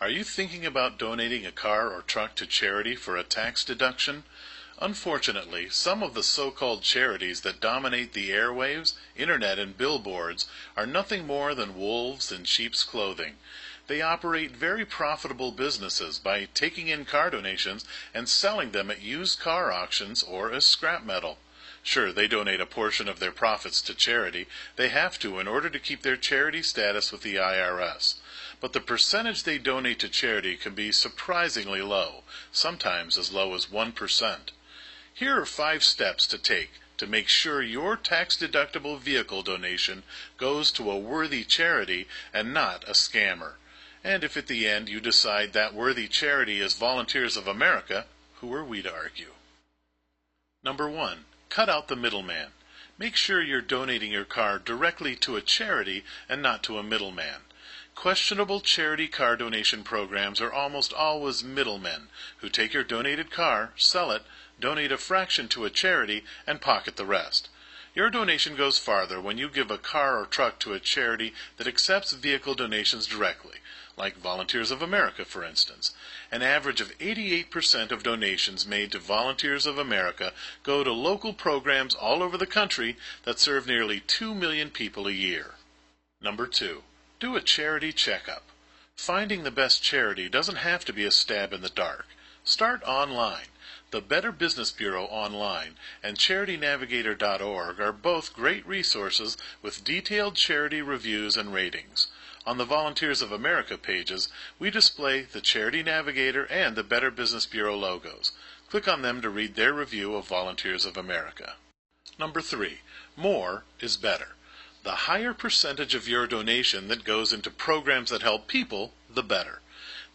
Are you thinking about donating a car or truck to charity for a tax deduction? Unfortunately, some of the so-called charities that dominate the airwaves, internet, and billboards are nothing more than wolves in sheep's clothing. They operate very profitable businesses by taking in car donations and selling them at used car auctions or as scrap metal. Sure, they donate a portion of their profits to charity. They have to in order to keep their charity status with the IRS. But the percentage they donate to charity can be surprisingly low, sometimes as low as 1%. Here are 5 steps to take to make sure your tax-deductible vehicle donation goes to a worthy charity and not a scammer. And if at the end you decide that worthy charity is Volunteers of America, who are we to argue? Number 1. Cut out the middleman. Make sure you're donating your car directly to a charity and not to a middleman. Questionable charity car donation programs are almost always middlemen who take your donated car, sell it, donate a fraction to a charity, and pocket the rest. Your donation goes farther when you give a car or truck to a charity that accepts vehicle donations directly, like Volunteers of America, for instance. An average of 88% of donations made to Volunteers of America go to local programs all over the country that serve nearly 2 million people a year. Number 2. Do a charity checkup. Finding the best charity doesn't have to be a stab in the dark. Start online. The Better Business Bureau online and charitynavigator.org are both great resources with detailed charity reviews and ratings. On the Volunteers of America pages, we display the Charity Navigator and the Better Business Bureau logos. Click on them to read their review of Volunteers of America. Number 3. More is better. The higher percentage of your donation that goes into programs that help people, the better.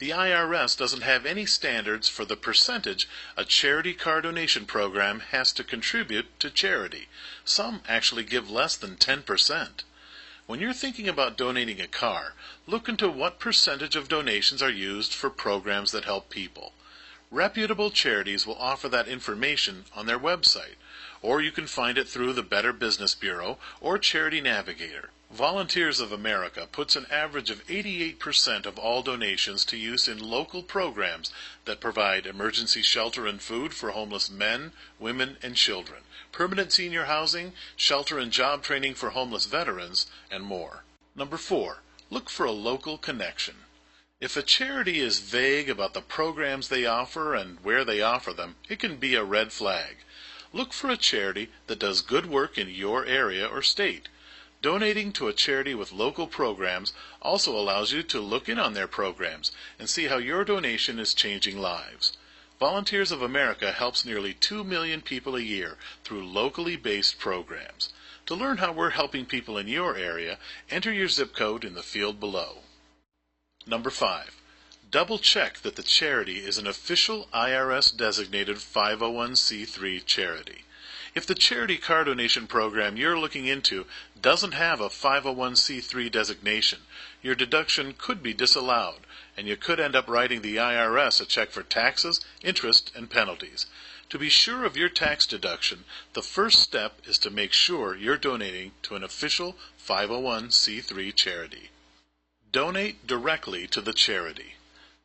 The IRS doesn't have any standards for the percentage a charity car donation program has to contribute to charity. Some actually give less than 10%. When you're thinking about donating a car, look into what percentage of donations are used for programs that help people. Reputable charities will offer that information on their website, or you can find it through the Better Business Bureau or Charity Navigator. Volunteers of America puts an average of 88% of all donations to use in local programs that provide emergency shelter and food for homeless men, women, and children, permanent senior housing, shelter and job training for homeless veterans, and more. Number 4. Look for a local connection. If a charity is vague about the programs they offer and where they offer them, it can be a red flag. Look for a charity that does good work in your area or state. Donating to a charity with local programs also allows you to look in on their programs and see how your donation is changing lives. Volunteers of America helps nearly 2 million people a year through locally based programs. To learn how we're helping people in your area, enter your zip code in the field below. Number 5. Double check that the charity is an official IRS-designated 501c3 charity. If the charity car donation program you're looking into doesn't have a 501c3 designation, your deduction could be disallowed, and you could end up writing the IRS a check for taxes, interest, and penalties. To be sure of your tax deduction, the first step is to make sure you're donating to an official 501c3 charity. Donate directly to the charity.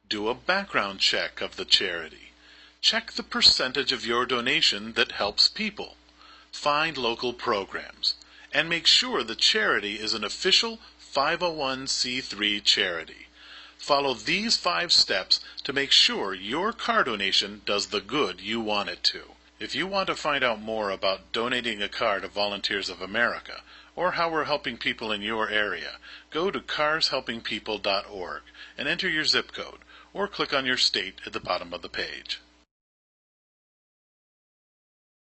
Do a background check of the charity. Check the percentage of your donation that helps people. Find local programs. And make sure the charity is an official 501c3 charity. Follow these 5 steps to make sure your car donation does the good you want it to. If you want to find out more about donating a car to Volunteers of America, or how we're helping people in your area, go to carshelpingpeople.org and enter your zip code, or click on your state at the bottom of the page.